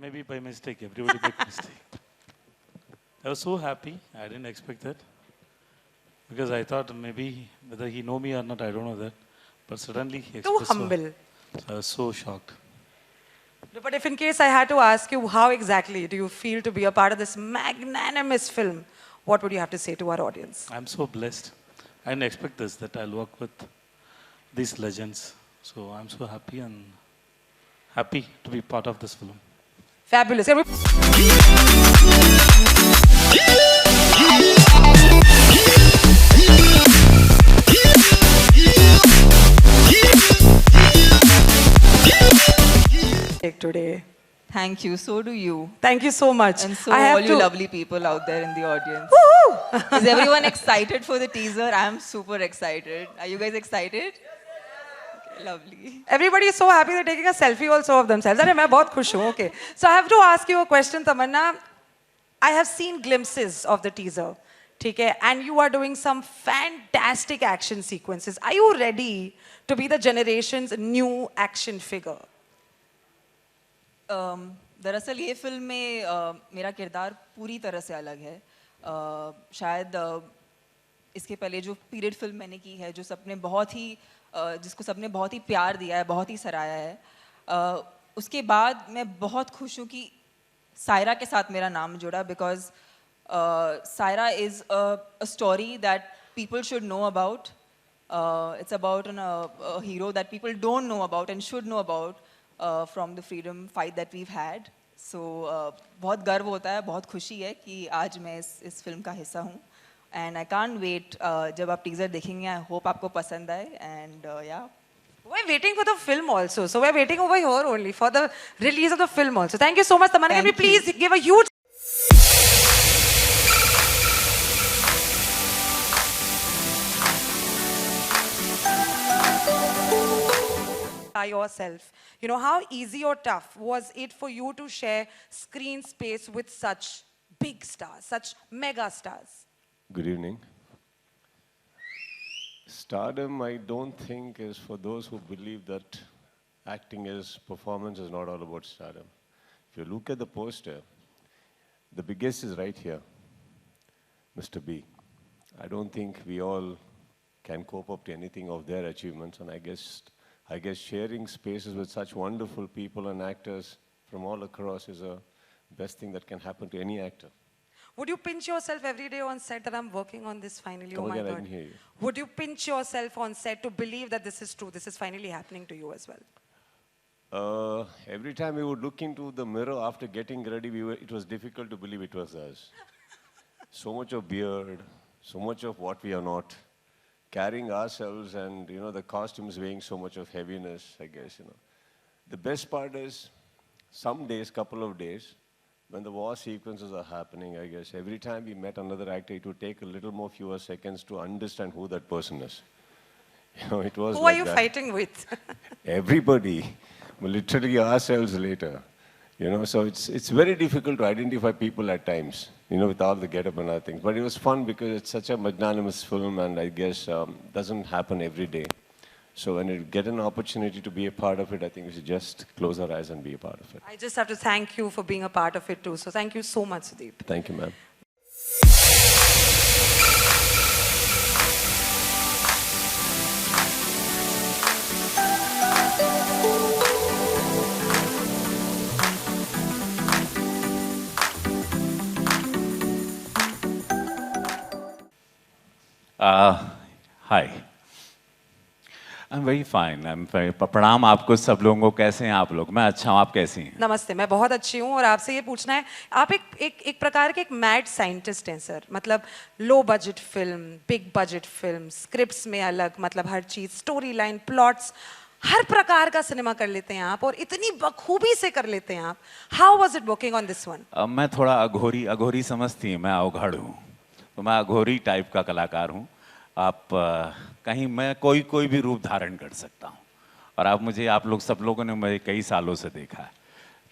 Maybe by mistake. Everybody make mistake. I was so happy. I didn't expect that because I thought maybe whether he know me or not, I don't know that. But suddenly he Too expressed. humble. So I was so shocked. But if in case I had to ask you, how exactly do you feel to be a part of this magnanimous film? What would you have to say to our audience? I'm so blessed. I didn't expect this that I'll work with these legends. So I'm so happy and happy to be part of this film. Fabulous. Today. Thank you. So do you. Thank you so much. And so I have all you lovely people out there in the audience. Woo-hoo! Is everyone excited for the teaser? I'm super excited. Are you guys excited? Okay, lovely. Everybody is so happy they're taking a selfie also of themselves. अरे मैं बहुत खुश हूँ. Okay. So I have to ask you a question, Tamanna. I have seen glimpses of the teaser. ठीक है? And you are doing some fantastic action sequences. Are you ready to be the generation's new action figure? दरअसल ये film में मेरा किरदार पूरी तरह से अलग है. शायद इसके पहले जो पीरियड फिल्म मैंने की है, जो सबने बहुत ही जिसको सबने बहुत ही प्यार दिया है, बहुत ही सराहा है, उसके बाद मैं बहुत खुश हूँ कि सायरा के साथ मेरा नाम जुड़ा. Because Saira is a story that people should know about. It's about a hero that people don't know about and should know about from the freedom fight that we've had. So बहुत गर्व होता है, बहुत खुशी है कि आज मैं इस फिल्म का हिस्सा हूँ. And I can't wait जब आप टीजर देखेंगे. I hope आपको पसंद आए. And yeah. We're waiting for the film also. So we're waiting over here only for the release of the film also. Thank you so much, Tamanna. Can we please give a huge yourself. You know, how easy or tough was it for you to share screen space with such big stars, such mega stars? Good evening. Stardom, I don't think, is for those who believe that acting is performance is not all about stardom. If you look at the poster, the biggest is right here, Mr. B. I don't think we all can cope up to anything of their achievements, and I guess sharing spaces with such wonderful people and actors from all across is the best thing that can happen to any actor. Would you pinch yourself every day on set that I'm working on this finally? Come oh my again, I God. didn't hear you. Would you pinch yourself on set to believe that this is true, this is finally happening to you as well? Every time we would look into the mirror after getting ready, it was difficult to believe it was us. So much of beard, so much of what we are not. Carrying ourselves and, you know, the costumes weighing so much of heaviness, I guess, you know. The best part is, some days, couple of days, when the war sequences are happening, I guess, every time we met another actor, it would take a little more fewer seconds to understand who that person is. You know, it was Who like are you that. fighting with? Everybody, literally ourselves later. You know, so it's very difficult to identify people at times, you know, with all the get-up and other things. But it was fun because it's such a magnanimous film, and I guess doesn't happen every day. So when you get an opportunity to be a part of it, I think we should just close our eyes and be a part of it. I just have to thank you for being a part of it too. So thank you so much, Sudeep. Thank you, ma'am. Hi I am very fine I am प्रणाम आपको सब लोगों को. कैसे हैं आप लोग? मैं अच्छा हूँ, आप कैसी हैं? नमस्ते, मैं बहुत अच्छी हूँ और आपसे ये पूछना है, आप एक प्रकार के एक मैड साइंटिस्ट हैं सर. मतलब low budget film, big budget film, scripts में अलग, मतलब हर चीज़, स्टोरी लाइन, प्लॉट्स, हर प्रकार का सिनेमा कर लेते हैं आप और इतनी बखूबी से कर लेते हैं आप. How was it working on this one? मैं थोड़ा अघोरी समझती हैं, मैं अवघड़ हूँ, तो मैं अघोरी टाइप का कलाकार हूँ. आप कहीं मैं कोई भी रूप धारण कर सकता हूँ और आप लोग सब लोगों ने मुझे कई सालों से देखा है.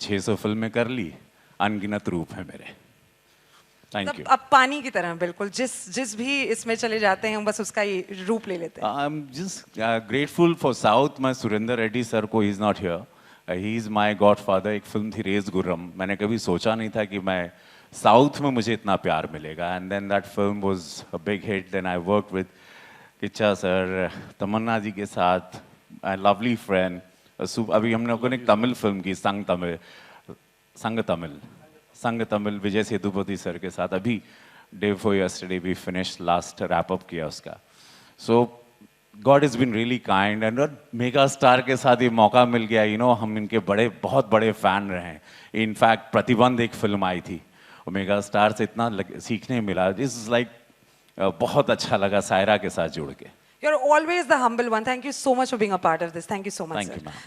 600 फिल्में कर ली, अनगिनत रूप है मेरे. Thank you. अब पानी की तरह बिल्कुल, जिस भी इसमें चले जाते हैं हम बस उसका ही रूप ले लेते हैं. I am just grateful for south. मैं सुरेंद्र रेड्डी सर को, he is not here, he is my God father. एक फिल्म थी रेस गुर्रम, मैंने कभी सोचा नहीं था कि मैं साउथ में मुझे इतना प्यार मिलेगा, and then that film was a big hit. Then I work with Kichcha sir, Tamannaah ji के साथ, लवली फ्रेंड। अभी हम लोगों ने एक तमिल फिल्म की, संग तमिल विजय सेतुपति सर के साथ। अभी day for yesterday we finish, last wrap up किया उसका। So God is been really kind, and mega star के साथ ये मौका मिल गया। हम इनके बहुत बड़े फैन रहे हैं। इनफैक्ट प्रतिबंध एक फिल्म आई थी, और मेगा स्टार से इतना सीखने मिला। इज लाइक बहुत अच्छा लगा सायरा के साथ जुड़ के। You're always the humble one. Thank you so much for being a part of this. Thank you so much, thank sir. You ma'am.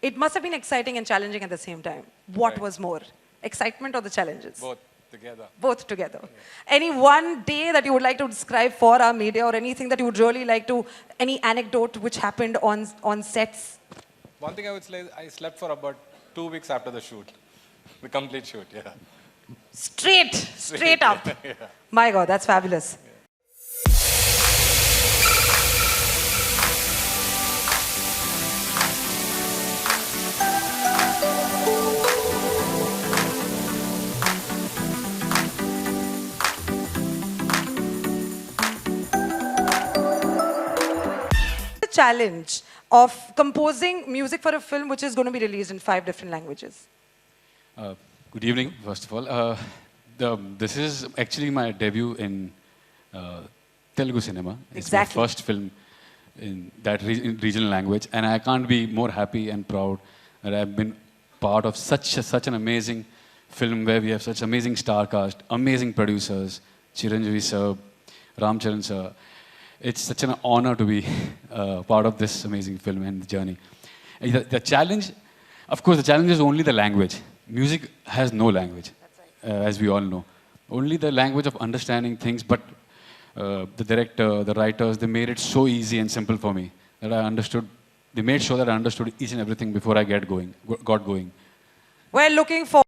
It must have been exciting and challenging at the same time. What was more, excitement or the challenges? Both together. Both together. Any one day that you would like to describe for our media, or anything that you would really like to, any anecdote which happened on sets? One thing I would say, I slept for about 2 weeks after the shoot, the complete shoot. Yeah. Straight up. My God, that's fabulous. The challenge of composing music for a film which is going to be released in 5 different languages. Good evening, first of all. This is actually my debut in Telugu cinema. It's Exactly. my first film in that regional language, and I can't be more happy and proud that I've been part of such an amazing film where we have such amazing star cast, amazing producers, Chiranjeevi sir, Ram Charan sir. It's such an honor to be part of this amazing film and journey. The challenge, of course, the challenge is only the language. Music has no language, as we all know. Only the language of understanding things, but the director, the writers, they made it so easy and simple for me that I understood. They made sure that I understood each and everything before I got going. We're looking for.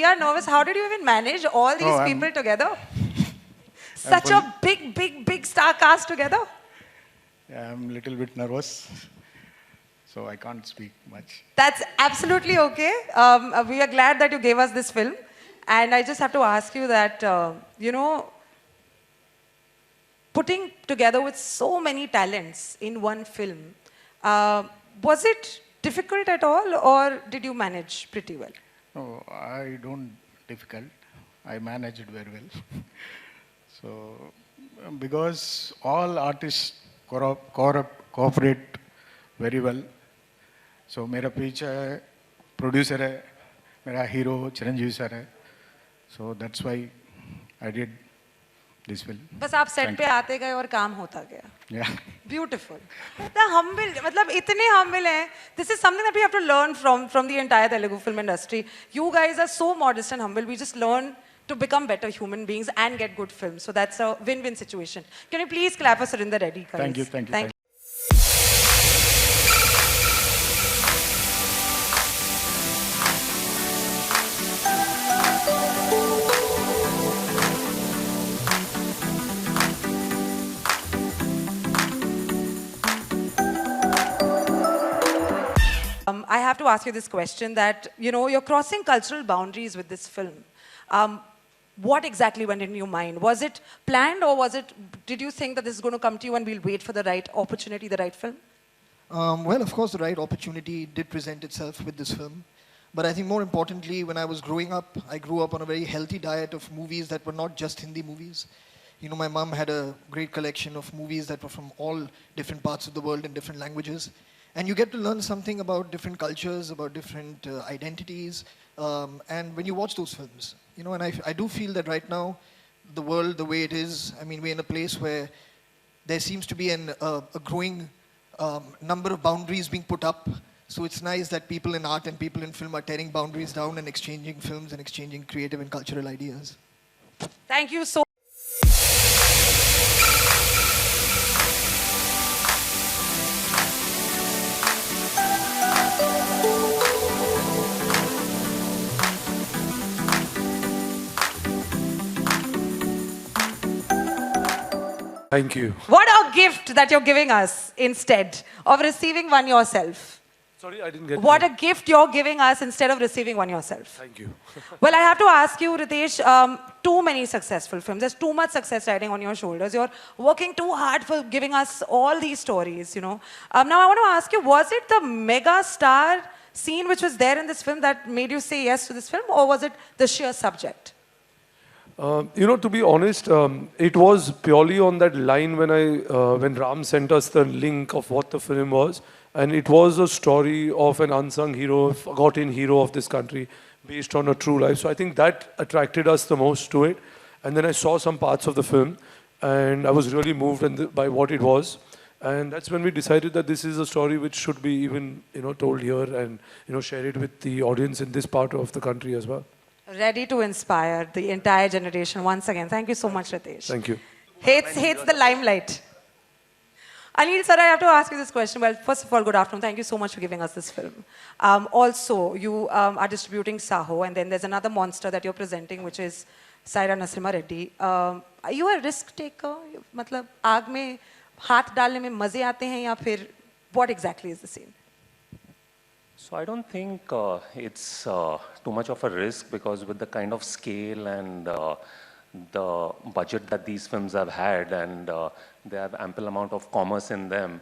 We are nervous. How did you even manage all these people together? Such a big star cast together. Yeah, I'm a little bit nervous, so I can't speak much. That's absolutely okay. We are glad that you gave us this film. And I just have to ask you that, putting together with so many talents in one film, was it difficult at all, or did you manage pretty well? No, I don't difficult. I managed very well. So, because all artists cooperate very well. So, मेरा पीछे producer है, मेरा hero Chiranjeevi sir है. So that's why I did this film. बस आप set पे आते गए और काम होता गया. Yeah. Beautiful. The humble, मतलब इतने humble हैं. This is something that we have to learn from the entire Telugu film industry. You guys are so modest and humble. We just learn to become better human beings and get good films. So that's a win-win situation. Can you please clap for Surinder Reddy, guys? Thank you. I have to ask you this question that, you're crossing cultural boundaries with this film. What exactly went in your mind? Was it planned, or did you think that this is going to come to you and we'll wait for the right opportunity, the right film? Well, of course, the right opportunity did present itself with this film. But I think more importantly, when I was growing up, I grew up on a very healthy diet of movies that were not just Hindi movies. My mom had a great collection of movies that were from all different parts of the world in different languages. And you get to learn something about different cultures, about different identities. And when you watch those films, and I do feel that right now, the world, the way it is, I mean, we're in a place where there seems to be a growing number of boundaries being put up. So it's nice that people in art and people in film are tearing boundaries down and exchanging films and exchanging creative and cultural ideas. Thank you so Thank you. What a gift that you're giving us instead of receiving one yourself. Sorry, I didn't get What that. a gift you're giving us instead of receiving one yourself. Thank you. Well, I have to ask you, Ritesh, too many successful films. There's too much success riding on your shoulders. You're working too hard for giving us all these stories, Now, I want to ask you, was it the mega star scene which was there in this film that made you say yes to this film, or was it the sheer subject? To be honest, it was purely on that line when Ram sent us the link of what the film was. And it was a story of an unsung hero, forgotten hero of this country, based on a true life. So I think that attracted us the most to it. And then I saw some parts of the film, and I was really moved by what it was. And that's when we decided that this is a story which should be even, told here and, share it with the audience in this part of the country as well. Ready to inspire the entire generation once again. Thank you so much, Ritesh. Thank you. Hates the limelight. Anil, sir, I have to ask you this question. Well, first of all, good afternoon. Thank you so much for giving us this film. Also, you are distributing Saho, and then there's another monster that you're presenting, which is Saira Narasimha Reddy. Are you a risk taker? मतलब आग में हाथ डालने में मजे आते हैं या फिर what exactly is the scene? So I don't think it's too much of a risk, because with the kind of scale and the budget that these films have had, and they have ample amount of commerce in them,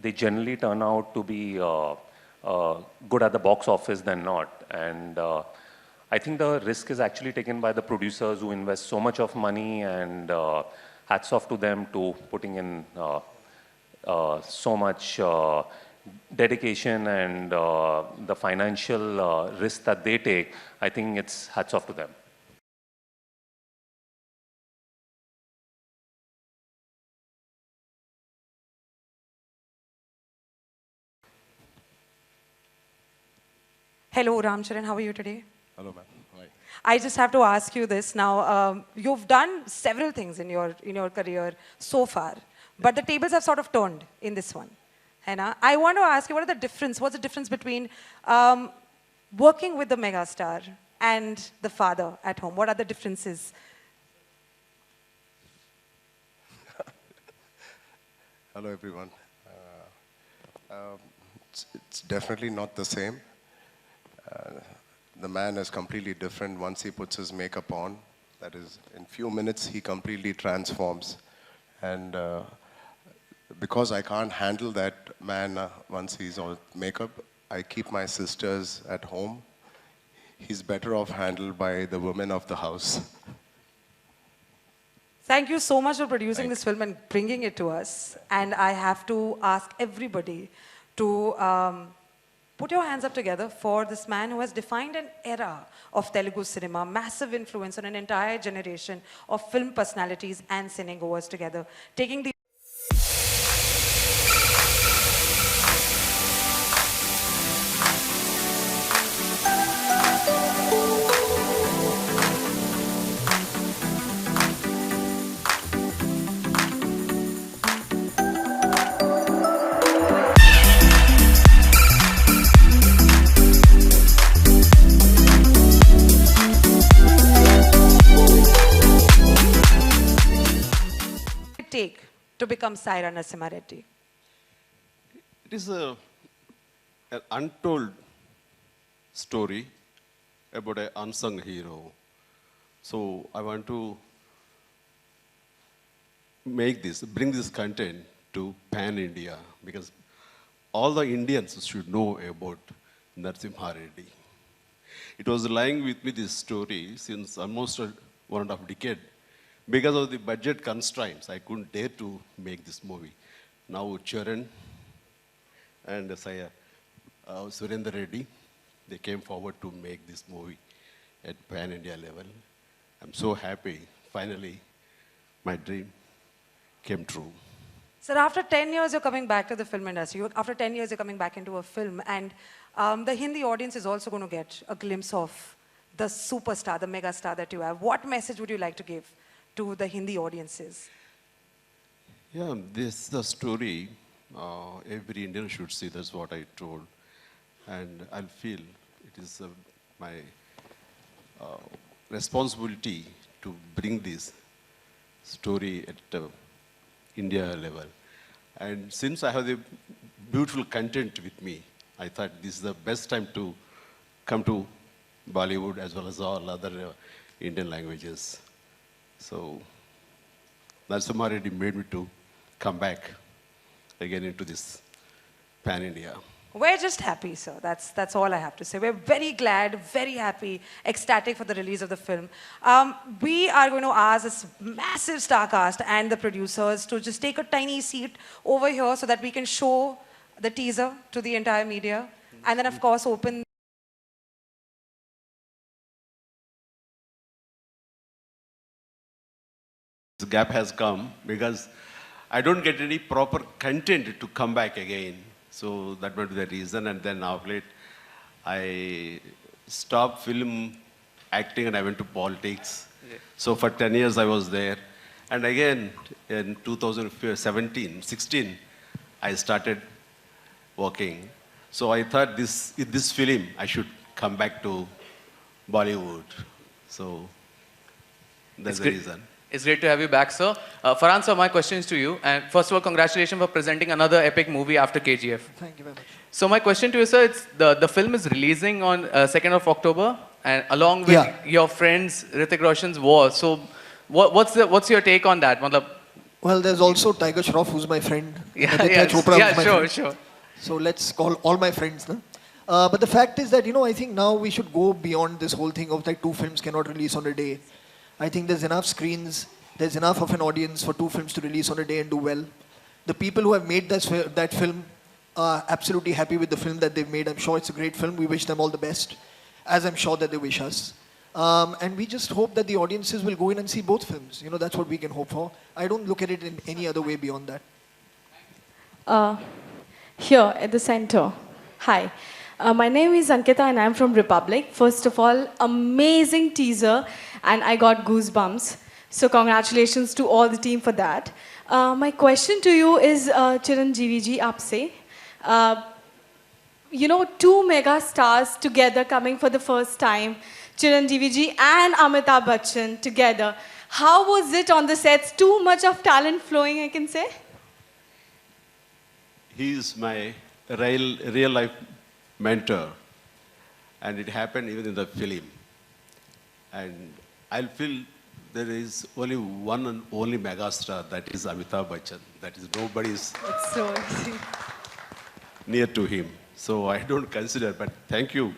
they generally turn out to be good at the box office than not. And I think the risk is actually taken by the producers who invest so much of money, and hats off to them to putting in so much dedication and the financial risk that they take. I think it's hats off to them. Hello, Ramcharan. How are you today? Hello, ma'am. Hi. I just have to ask you this now. You've done several things in your career so far, but the tables have sort of turned in this one. And I want to ask you, what's the difference between working with the megastar and the father at home? What are the differences? Hello, everyone. It's definitely not the same. The man is completely different once he puts his makeup on. That is, in few minutes, he completely transforms. And because I can't handle that man once he's on makeup, I keep my sisters at home. He's better off handled by the women of the house. Thank you so much for producing this film and bringing it to us. And I have to ask everybody to put your hands up together for this man who has defined an era of Telugu cinema, massive influence on an entire generation of film personalities and cinegoers together, taking the take to become Saira Narasimha Reddy? It is an untold story about an unsung hero. So I want to bring this content to pan-India, because all the Indians should know about Narasimha Reddy. It was lying with me, this story, since almost 1.5 decades, because of the budget constraints, I couldn't dare to make this movie. Now Charan and Saya, Surendra Reddy, they came forward to make this movie at pan-India level. I'm so happy, finally, my dream came true. Sir, after 10 years, you're coming back to the film industry. After 10 years, you're coming back into a film. And the Hindi audience is also going to get a glimpse of the superstar, the mega star that you have. What message would you like to give to the Hindi audiences? Yeah, this is the story every Indian should see. That's what I told. And I feel it is my responsibility to bring this story at India level. And since I have the beautiful content with me, I thought this is the best time to come to Bollywood as well as all other Indian languages. So Narasimha Reddy made me to come back again into this pan-India. We're just happy, sir. That's all I have to say. We're very glad, very happy, ecstatic for the release of the film. We are going to ask this massive star cast and the producers to just take a tiny seat over here so that we can show the teaser to the entire media. And then, of course, open This gap has come because I don't get any proper content to come back again. So that might be the reason. And then of late, I stopped film acting and I went to politics. Okay. So for 10 years I was there. And again, in 2017, 16, I started working. So I thought this film, I should come back to Bollywood. So that's the reason. It's great to have you back, sir. Farhan, sir, my question is to you. And first of all, congratulations for presenting another epic movie after KGF. Thank you very much. So my question to you, sir, it's the film is releasing on 2nd of October, and along with your friends, Hrithik Roshan's War. So what's your take on that? Well, there's also Tiger Shroff, who's my friend. Yeah, Chopra, yeah, who's my sure, friend. sure. So let's call all my friends. No? But the fact is that, I think now we should go beyond this whole thing of that 2 films cannot release on a day. I think there's enough screens, there's enough of an audience for 2 films to release on a day and do well. The people who have made that film are absolutely happy with the film that they've made. I'm sure it's a great film. We wish them all the best, as I'm sure that they wish us. And we just hope that the audiences will go in and see both films. That's what we can hope for. I don't look at it in any other way beyond that. Here at the center. Hi. My name is Ankita and I'm from Republic. First of all, amazing teaser and I got goosebumps. So congratulations to all the team for that. My question to you is, Chiranjeevi ji, aapse. 2 mega stars together coming for the first time. Chiranjeevi ji and Amitabh Bachchan together. How was it on the sets? Too much of talent flowing, I can say? He is my real life mentor. And it happened even in the film. And I feel there is only one and only megastar, that is Amitabh Bachchan. That is nobody's so near to him. So I don't consider, but thank you.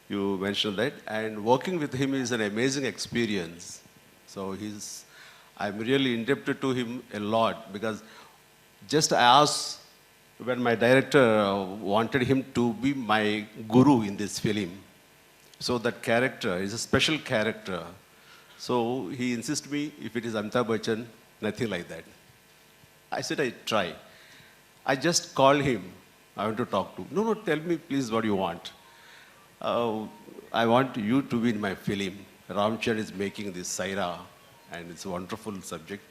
You mentioned that. And working with him is an amazing experience. So I'm really indebted to him a lot because just I asked when my director wanted him to be my guru in this film. So that character is a special character. So he insisted me, if it is Amitabh Bachchan, nothing like that. I said, I try. I just called him. I want to talk to. No, tell me please what you want. I want you to be in my film. Ramcharan is making this Saira, and it's a wonderful subject.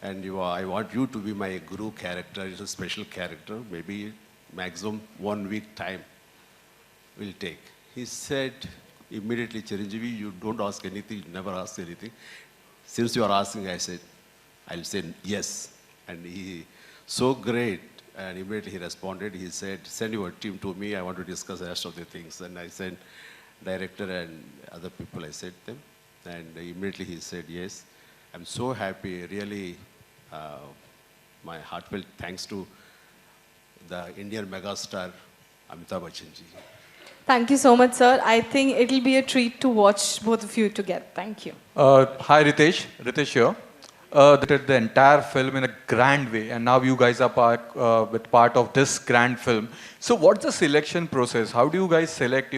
And I want you to be my guru character. It's a special character. Maybe maximum 1 week time will take. He said immediately, Chiranjeevi, you don't ask anything, you never ask anything. Since you are asking, I said, I'll say yes. And he, so great. And immediately he responded. He said, send your team to me. I want to discuss the rest of the things. And I said, director and other people, I said them. And immediately he said, yes. I'm so happy, really. My heartfelt thanks to the Indian megastar, Amitabh Bachchan ji. Thank you so much, sir. I think it'll be a treat to watch both of you together. Thank you. Hi, Ritesh. Ritesh here. They did the entire film in a grand way, and now you guys are part of this grand film. So, what's the selection process? How do you guys select,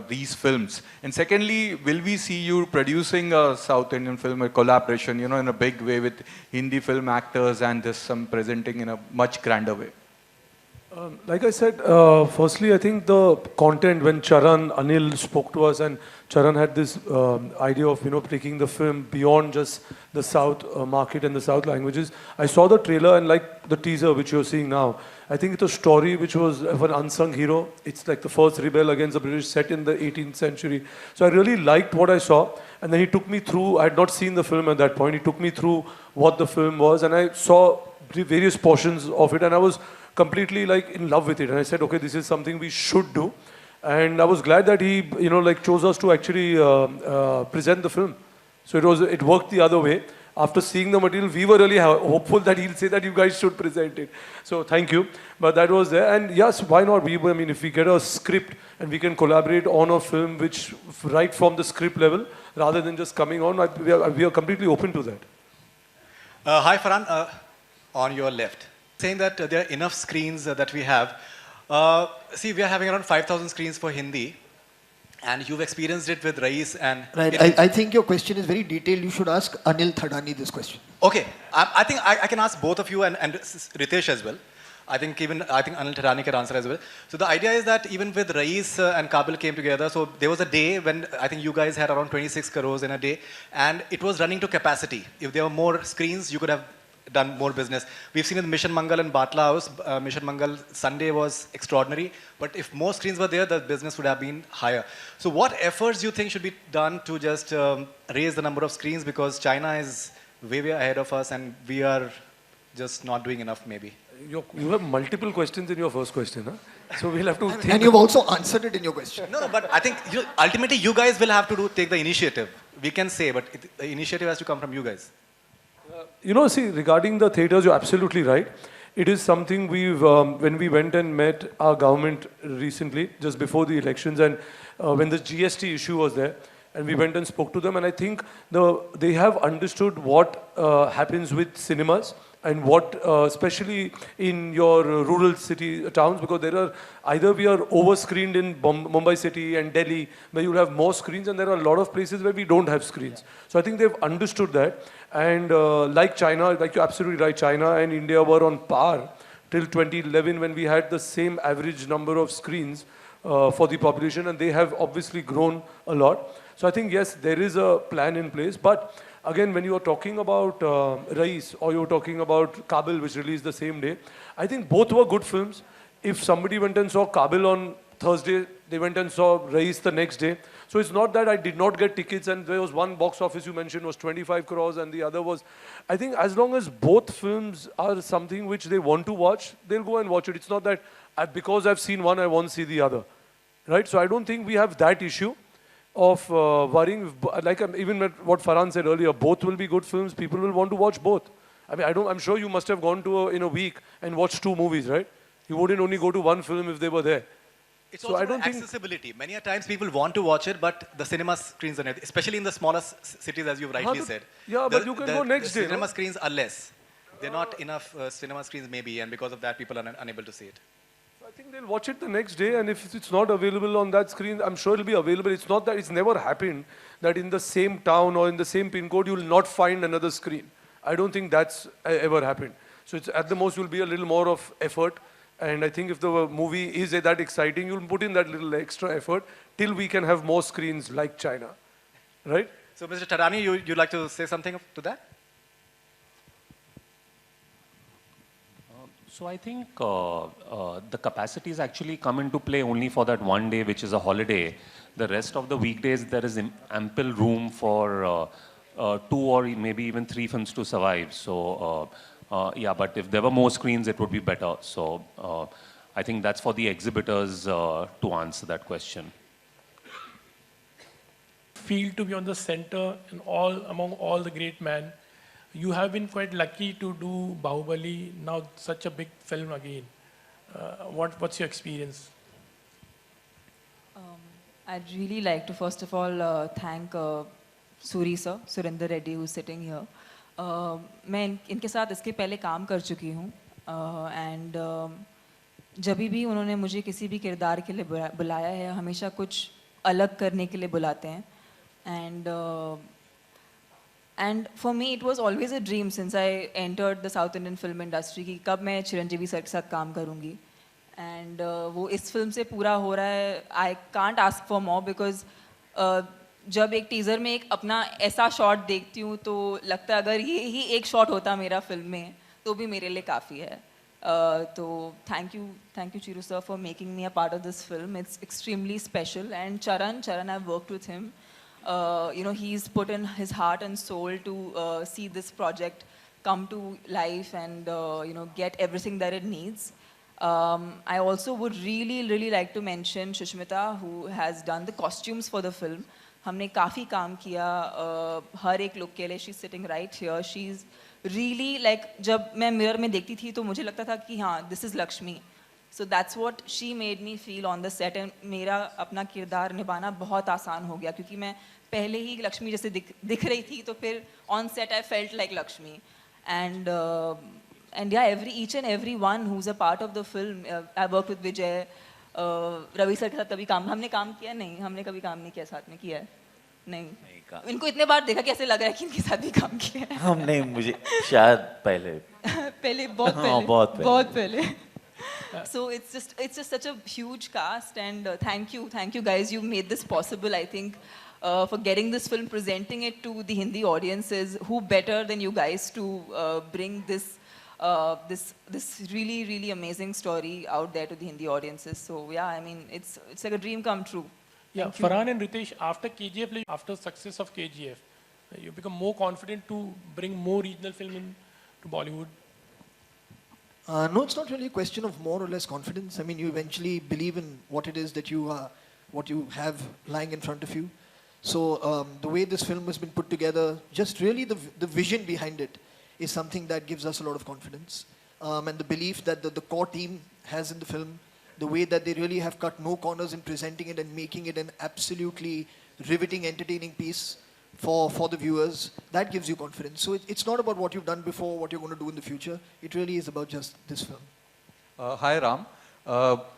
these films? And secondly, will we see you producing a South Indian film, a collaboration, in a big way with Hindi film actors, and this some presenting in a much grander way? Like I said, firstly, I think the content, when Charan, Anil spoke to us, and Charan had this idea of, taking the film beyond just the South market and the South languages. I saw the trailer and like the teaser, which you're seeing now. I think it's a story which was of an unsung hero. It's like the first rebel against the British set in the 18th century. So I really liked what I saw. And then he took me through, I had not seen the film at that point. He took me through what the film was, and I saw various portions of it, and I was completely like in love with it. And I said, okay, this is something we should do. And I was glad that he, chose us to actually present the film. So it worked the other way. After seeing the material, we were really hopeful that he'll say that you guys should present it. So thank you. But that was there. And yes, why not? If we get a script and we can collaborate on a film which right from the script level, rather than just coming on, we are completely open to that. Hi, Farhan. On your left. Saying that there are enough screens that we have. See, we are having around 5,000 screens for Hindi, and you've experienced it with Rais and... Right, I think your question is very detailed. You should ask Anil Thadani this question. Okay, I think I can ask both of you and Ritesh as well. I think Anil Thadani can answer as well. So the idea is that even with Rais and Kabil came together, so there was a day when I think you guys had around 26 crores in a day, and it was running to capacity. If there were more screens, you could have done more business. We've seen in Mission Mangal and Batla House, Mission Mangal Sunday was extraordinary, but if more screens were there, the business would have been higher. So what efforts do you think should be done to just raise the number of screens, because China is way ahead of us and we are just not doing enough maybe? You have multiple questions in your first question, huh? So we'll have to think. And you've also answered it in your question. No, but I think ultimately you guys will have to take the initiative. We can say, but the initiative has to come from you guys. See, regarding the theatres, you're absolutely right. It is something we've, when we went and met our government recently, just before the elections, and when the GST issue was there, and we went and spoke to them, and I think they have understood what happens with cinemas, and what, especially in your rural towns, because there are, either we are over-screened in Mumbai city and Delhi, where you'll have more screens, and there are a lot of places where we don't have screens. So I think they've understood that. And like China, like you're absolutely right, China and India were on par till 2011 when we had the same average number of screens for the population, and they have obviously grown a lot. So I think, yes, there is a plan in place. But again, when you are talking about Rais, or you're talking about Kabil, which released the same day, I think both were good films. If somebody went and saw Kabil on Thursday, they went and saw Rais the next day. So it's not that I did not get tickets and there was one box office you mentioned was 25 crores and the other was... I think as long as both films are something which they want to watch, they'll go and watch it. It's not that because I've seen one, I want to see the other. Right? So I don't think we have that issue of worrying. Like even what Farhan said earlier, both will be good films. People will want to watch both. I mean, I'm sure you must have gone to in a week and watched 2 movies, right? You wouldn't only go to one film if they were there. It's also accessibility. Many a times people want to watch it, but the cinema screens are not, especially in the smaller cities, as you've rightly said. Yeah, but you can go next day. The cinema screens are less. They're not enough cinema screens maybe, and because of that, people are unable to see it. I think they'll watch it the next day, and if it's not available on that screen, I'm sure it'll be available. It's not that it's never happened that in the same town or in the same pin code, you will not find another screen. I don't think that's ever happened. So it's at the most will be a little more of effort. And I think if the movie is that exciting, you'll put in that little extra effort till we can have more screens like China, right? So, Mr. Thadani, you'd like to say something to that? So I think the capacities actually come into play only for that one day, which is a holiday. The rest of the weekdays, there is ample room for 2 or maybe even 3 films to survive. So. Yeah, but if there were more screens, it would be better. So I think that's for the exhibitors to answer that question. Feel to be on the center and among all the great men. You have been quite lucky to do Bahubali, now such a big film again. What's your experience? I'd really like to first of all thank Suri sir, Surinder Reddy, who's sitting here. मैं इनके साथ इसके पहले काम कर चुकी हूँ and जब भी उन्होंने मुझे किसी भी किरदार के लिए बुलाया है हमेशा कुछ अलग करने के लिए बुलाते हैं and for me it was always a dream since I entered the South Indian film industry कि कब मैं चिरंजीवी सर के साथ काम करूँगी and वो इस फिल्म से पूरा हो रहा है I can't ask for more because जब एक टीज़र में एक अपना ऐसा शॉट देखती हूँ तो लगता है अगर ये ही एक शॉट होता मेरा फिल्म में तो भी मेरे लिए काफ़ी है तो thank you Chiru sir for making me a part of this film. It's extremely special and Charan I've worked with him. You know, he's put in his heart and soul to see this project come to life and you know, get everything that it needs. I also would really like to mention Shushmita, who has done the costumes for the film. हमने काफ़ी काम किया हर एक look के लिए. She's sitting right here. She's really like जब मैं mirror में देखती थी तो मुझे लगता था कि हाँ, this is Lakshmi. So that's what she made me feel on the set and मेरा अपना किरदार निभाना बहुत आसान हो गया क्योंकि मैं पहले ही लक्ष्मी जैसे दिख रही थी तो फिर on set I felt like Lakshmi and yeah, each and every one who's a part of the film. I worked with Vijay, Ravi sir के साथ कभी काम हमने काम किया नहीं, हमने कभी काम नहीं किया साथ में किया है नहीं इनको इतने बार देखा कैसे लग रहा है कि इनके साथ भी काम किया है हमने मुझे शायद पहले बहुत पहले so it's just such a huge cast and thank you guys, you made this possible. I think for getting this film, presenting it to the Hindi audiences, who better than you guys to bring this really amazing story out there to the Hindi audiences. So yeah, I mean it's like a dream come true. Yeah, Farhan and Ritesh, after KGF, like, after success of KGF, you become more confident to bring more regional film in to Bollywood. No, it's not really a question of more or less confidence. I mean, you eventually believe in what it is that you are, what you have lying in front of you. So the way this film has been put together, just really the vision behind it is something that gives us a lot of confidence. And the belief that the core team has in the film, the way that they really have cut no corners in presenting it and making it an absolutely riveting, entertaining piece for the viewers, that gives you confidence. So it's not about what you've done before, what you're going to do in the future. It really is about just this film. Hi Ram.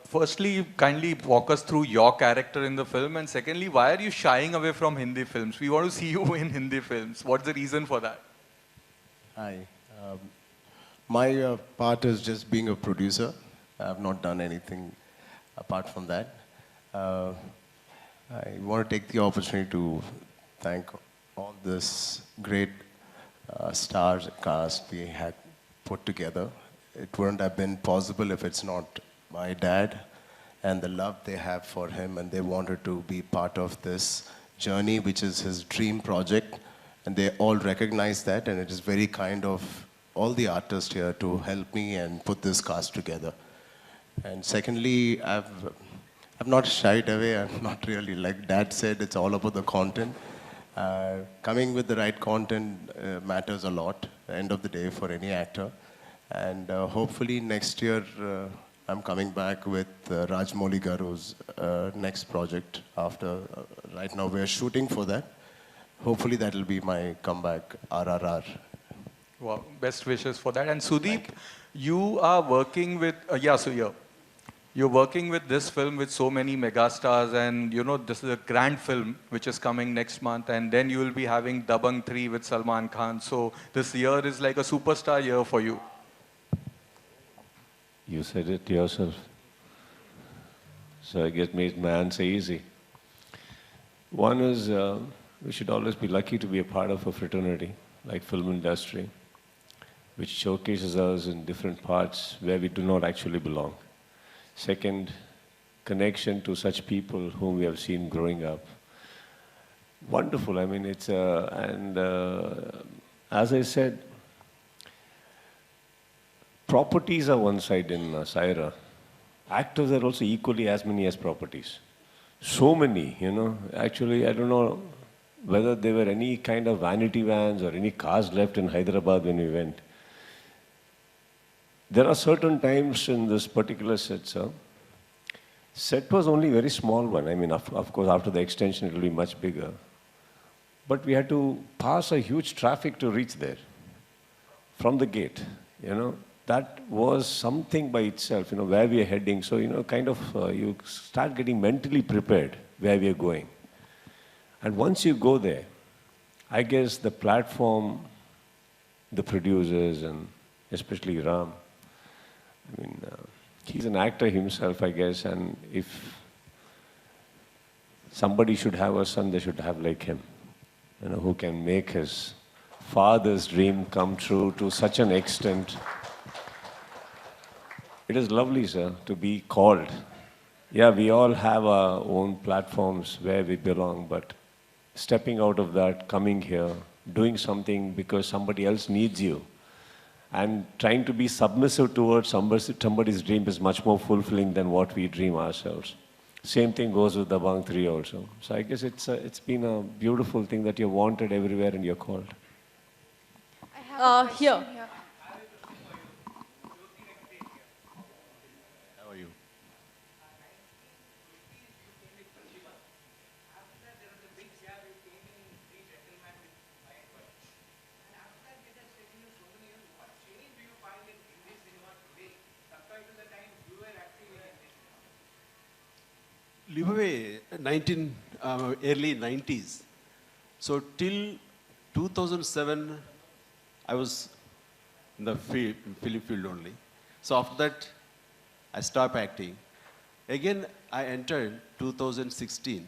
Firstly, kindly walk us through your character in the film, and secondly, why are you shying away from Hindi films? We want to see you in Hindi films. What's the reason for that? Hi. My part is just being a producer. I have not done anything apart from that. I want to take the opportunity to thank all this great stars cast we had put together. It wouldn't have been possible if it's not my dad and the love they have for him, and they wanted to be part of this journey, which is his dream project. And they all recognize that, and it is very kind of all the artists here to help me and put this cast together. And secondly, I've not shied away. I'm not really, like Dad said, it's all about the content. Coming with the right content matters a lot, at the end of the day, for any actor. And hopefully next year, I'm coming back with Rajmouli Garu's next project after, right now we're shooting for that. Hopefully that will be my comeback, RRR. Wow, best wishes for that. And Sudeep, you are working with, you're working with this film with so many megastars, and you know, this is a grand film which is coming next month, and then you will be having Dabangg 3 with Salman Khan. So this year is like a superstar year for you. You said it yourself. So I guess made my answer easy. One is we should always be lucky to be a part of a fraternity like film industry, which showcases us in different parts where we do not actually belong. Second, connection to such people whom we have seen growing up. Wonderful. I mean, it's as I said, properties are one side in Saira. Actors are also equally as many as properties. So many, you know. Actually, I don't know whether there were any kind of vanity vans or any cars left in Hyderabad when we went. There are certain times in this particular set, sir, Set was only a very small one. I mean, of course, after the extension, it will be much bigger. But we had to pass a huge traffic to reach there from the gate. You know, that was something by itself, you know, where we are heading. So, you know, kind of you start getting mentally prepared where we are going. And once you go there, I guess the platform, the producers, and especially Ram, I mean, he's an actor himself, I guess, and if somebody should have a son, they should have like him, you know, who can make his father's dream come true to such an extent. It is lovely, sir, to be called. Yeah, we all have our own platforms where we belong, but stepping out of that, coming here, doing something because somebody else needs you, and trying to be submissive towards somebody's dream is much more fulfilling than what we dream ourselves. Same thing goes with Dabangg 3 also. So I guess it's been a beautiful thing that you're wanted everywhere and you're called. Here. How are you? Live away, early 90s. So till 2007, I was in the film field only. So after that, I stopped acting. Again, I entered 2016.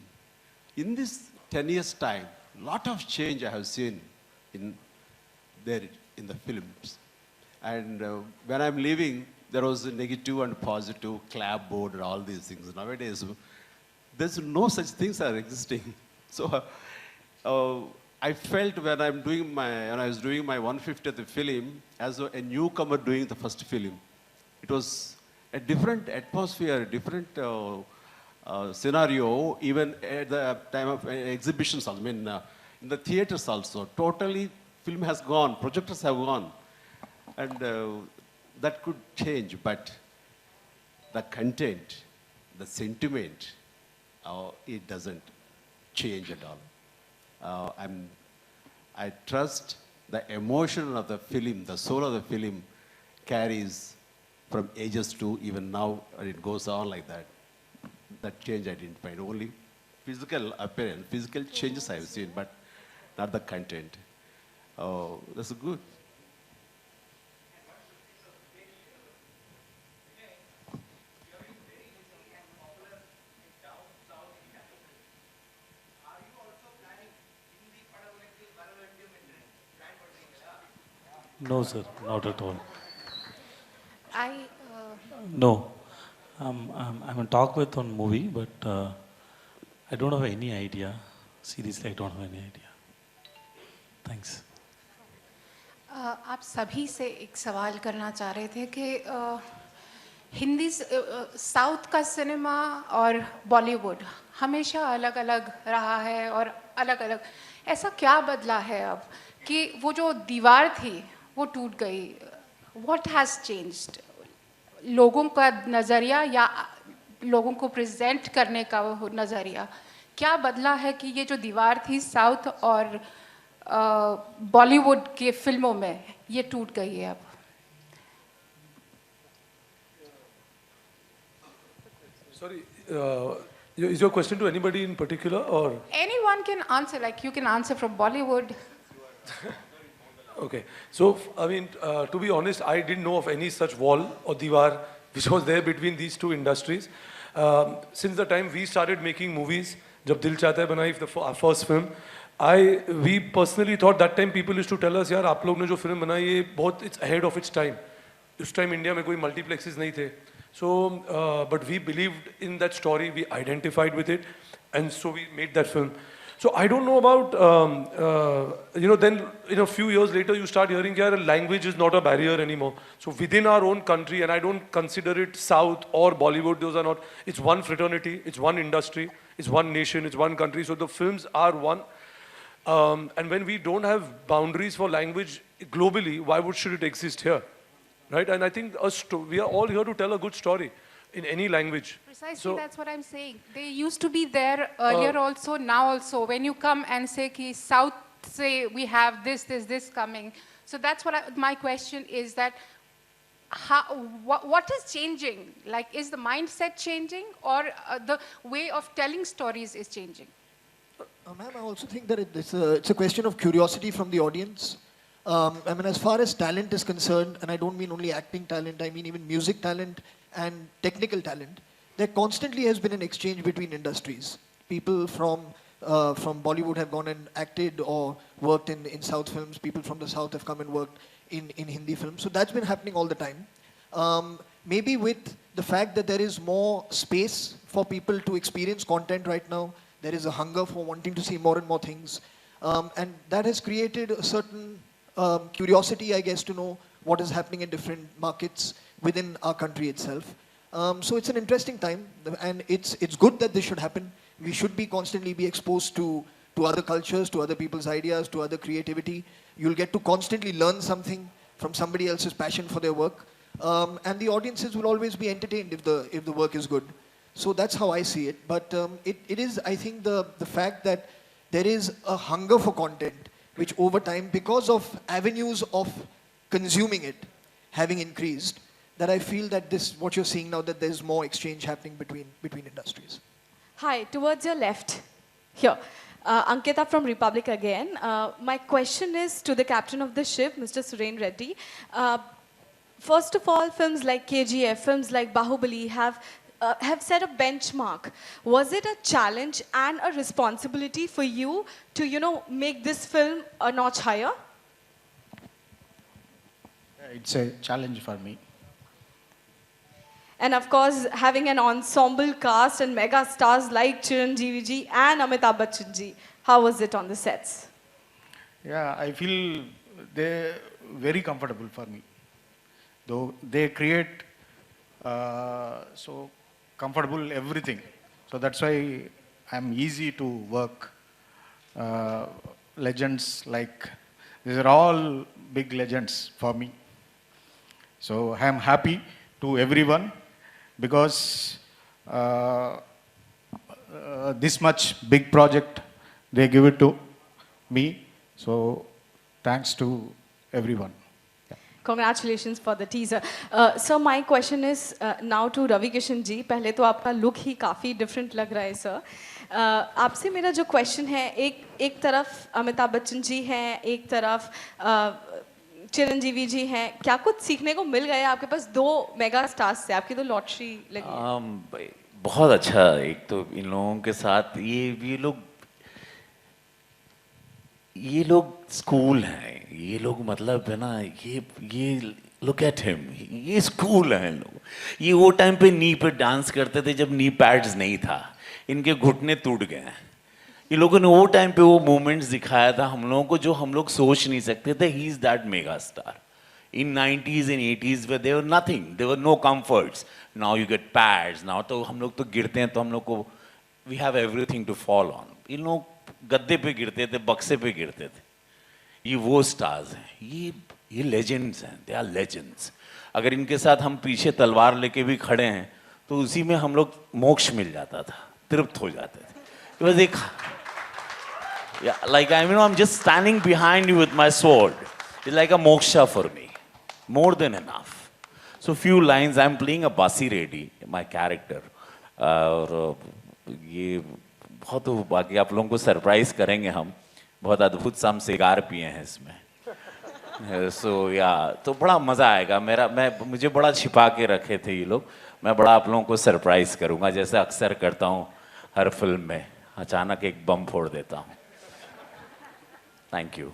In this 10 years' time, lot of change I have seen in the films. And when I'm leaving, there was a negative and positive clapboard and all these things. Nowadays, there's no such things are existing. So I felt when I was doing my 150th film as a newcomer doing the first film. It was a different atmosphere, a different scenario, even at the time of exhibitions. I mean, in the theaters also. Totally, film has gone, projectors have gone. And that could change, but the content, the sentiment, it doesn't change at all. I trust the emotion of the film, the soul of the film carries from ages to even now, and it goes on like that. That change I didn't find. Only physical appearance, physical changes I have seen, but not the content. Oh, that's good. No, sir, not at all. I No. I'm in talk with one movie, but I don't have any idea. Seriously, I don't have any idea. Thanks. आप सभी से एक सवाल करना चाह रहे थे कि हिंदी साउथ का सिनेमा और बॉलीवुड हमेशा अलग अलग रहा है और अलग अलग ऐसा क्या बदला है अब कि वो जो दीवार थी वो टूट गई. What has changed? लोगों का नज़रिया या लोगों को प्रेजेंट करने का वो नज़रिया क्या बदला है कि ये जो दीवार थी साउथ और बॉलीवुड के फिल्मों में ये टूट गई है अब? Sorry, is your question to anybody in particular or? Anyone can answer, like you can answer from Bollywood. Okay, so I mean, to be honest, I didn't know of any such wall or diwar which was there between these two industries. Since the time we started making movies, जब दिल चाहता है बनाई our first film, we personally thought that time people used to tell us, यार आप लोग ने जो film बनाई ये बहुत it's ahead of its time. उस time India में कोई multiplexes नहीं थे. So, but we believed in that story, we identified with it, and so we made that film. So I don't know about, then a few years later you start hearing that language is not a barrier anymore. So within our own country, and I don't consider it South or Bollywood, those are not, it's one fraternity, it's one industry, it's one nation, it's one country. So the films are one. And when we don't have boundaries for language globally, why should it exist here? Right? And I think we are all here to tell a good story. in any language. Precisely, So, that's what I'm saying. They used to be there earlier also, now also. When you come and say, ki South, say we have this coming. So that's what my question is that, what is changing? Like, is the mindset changing, or the way of telling stories is changing? Ma'am, I also think that it's a question of curiosity from the audience. I mean, as far as talent is concerned, and I don't mean only acting talent, I mean even music talent and technical talent, there constantly has been an exchange between industries. People from Bollywood have gone and acted or worked in South films. People from the South have come and worked in Hindi films. So that's been happening all the time. Maybe with the fact that there is more space for people to experience content right now, there is a hunger for wanting to see more and more things. And that has created a certain curiosity, I guess, to know what is happening in different markets within our country itself. So it's an interesting time, and it's good that this should happen. We should be constantly be exposed to other cultures, to other people's ideas, to other creativity. You'll get to constantly learn something from somebody else's passion for their work. And the audiences will always be entertained if the work is good. So that's how I see it. But it is, I think, the fact that there is a hunger for content, which over time, because of avenues of consuming it having increased, that I feel that this, what you're seeing now, that there's more exchange happening between industries. Hi, towards your left. Here. Ankita from Republic again. My question is to the captain of the ship, Mr. Suren Reddy. First of all, films like KGF, films like Bahubali have set a benchmark. Was it a challenge and a responsibility for you to, make this film a notch higher? It's a challenge for me. And of course, having an ensemble cast and mega stars like Chiranjeevi ji and Amitabh Bachchan ji, how was it on the sets? Yeah, I feel they're very comfortable for me. Though they create so comfortable everything. So that's why I'm easy to work. Legends like, these are all big legends for me. So I'm happy to everyone because this much big project, they give it to me. So thanks to everyone. Congratulations for the teaser. Sir, my question is now to Ravi Kishan ji. पहले तो आपका look ही काफ़ी different लग रहा है sir. आपसे मेरा जो question है, एक तरफ अमिताभ बच्चन जी हैं, एक तरफ चिरंजीवी जी हैं. क्या कुछ सीखने को मिल गया आपके पास दो मेगा स्टार्स से? आपकी तो लॉटरी लगी. बहुत अच्छा. एक तो इन लोगों के साथ ये लोग स्कूल हैं. ये लोग मतलब है ना, ये लुक एट हिम, ये स्कूल हैं लोग. ये वो टाइम पे नी पे डांस करते थे जब नी पैड्स नहीं था. इनके घुटने टूट गए हैं. ये लोगों ने वो टाइम पे वो मोमेंट्स दिखाया था हम लोगों को जो हम लोग सोच नहीं सकते थे. He is that mega star. In 90s and 80s where there were nothing, there were no comforts. Now you get pads. Now तो हम लोग तो गिरते हैं तो हम लोग को we have everything to fall on. इन लोग गद्दे पे गिरते थे, बक्से पे गिरते थे. ये वो स्टार्स हैं. ये लेजेंड्स हैं. They are legends. अगर इनके साथ हम पीछे तलवार लेके भी खड़े हैं तो उसी में हम लोग मोक्ष मिल जाता था, तृप्त हो जाते थे. It was like I'm just standing behind you with my sword. It's like a moksha for me. More than enough. So few lines. I'm playing a Basi Reddy, my character. और ये बहुत बाकी आप लोगों को सरप्राइज करेंगे हम. बहुत अद्भुत सा हम सिगार पिए हैं इसमें. तो बड़ा मज़ा आएगा. मुझे बड़ा छिपा के रखे थे ये लोग. मैं बड़ा आप लोगों को सरप्राइज करूँगा जैसे अक्सर करता हूँ हर फिल्म में. अचानक एक बम फोड़ देता हूँ. Thank you.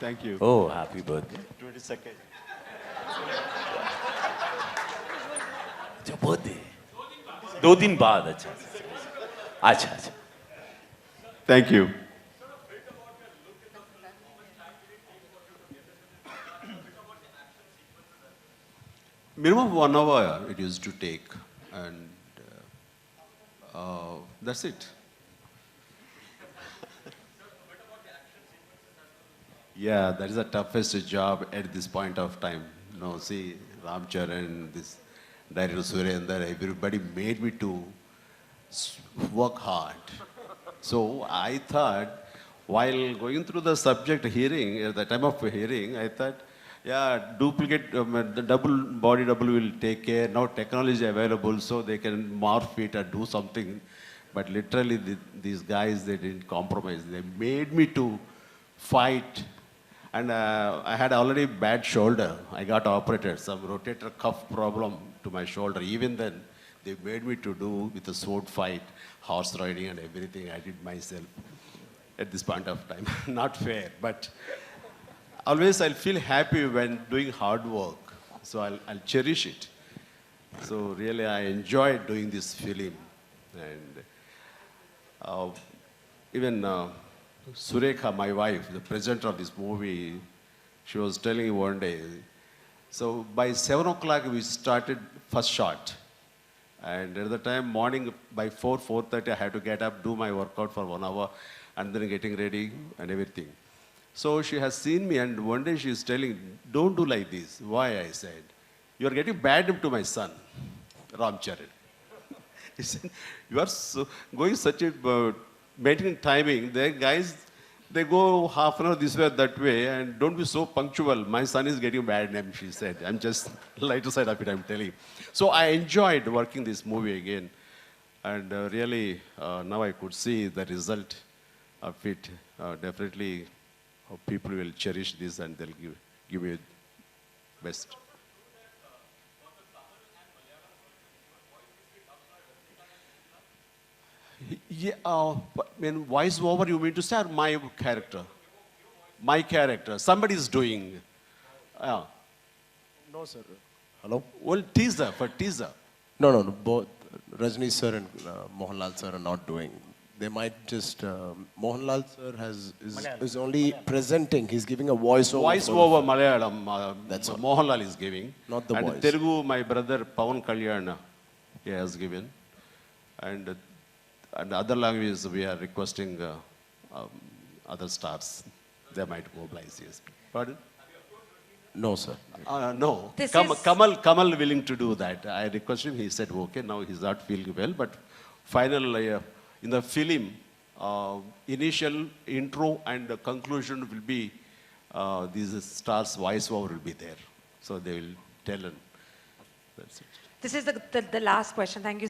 Thank you. Oh, happy birthday. 22nd. जो birthday 2 दिन बाद. अच्छा. Thank you. Minimum 1 hour it used to take, and that's it. Yeah, that is the toughest job at this point of time. See, Ram Charan, this Director Surendra, everybody made me to work hard. So I thought, while going through the subject hearing, at the time of hearing, I thought, yeah, duplicate, the body double will take care. Now technology available, so they can morph it and do something. But literally, these guys, they didn't compromise. They made me to fight. And I had already bad shoulder. I got operated, some rotator cuff problem to my shoulder. Even then, they made me to do with a sword fight, horse riding and everything. I did myself at this point of time. Not fair, but always I'll feel happy when doing hard work. So I'll cherish it. So really I enjoyed doing this film. And even Surekha, my wife, the presenter of this movie, she was telling me one day, so by 7 o'clock we started first shot. And at the time, morning by 4:30, I had to get up, do my workout for 1 hour, and then getting ready and everything. So she has seen me, and one day she is telling, don't do like this. Why? I said, you are getting bad name to my son, Ramcharan. He said, you are going such a maintaining timing. The guys, they go half an hour this way or that way, and don't be so punctual. My son is getting bad name, she said. I'm just lighter side of it, I'm telling you. So I enjoyed working this movie again. And really, now I could see the result of it. Definitely, people will cherish this and they'll give me best. Yeah, when voice over, you mean to say, or my character? My character. Somebody is doing. No, sir. Hello? Well, teaser, for teaser. No. Both Rajni sir and Mohanlal sir are not doing. They might just, Mohanlal sir is only presenting. He's giving a voice over. Voice over Malayalam. That's all. Mohanlal is giving. Not the and voice. Telugu, my brother Pawan Kalyana, he has given. And other languages, we are requesting other stars. They might mobilize, yes. Pardon? No, sir. No. This Kamal willing to do that. I requested him, he said, okay, now he's not feeling well, but final, in the film, initial intro and conclusion will be, these stars' voice over will be there. So they will tell, and that's it. This is the last question. Thank you.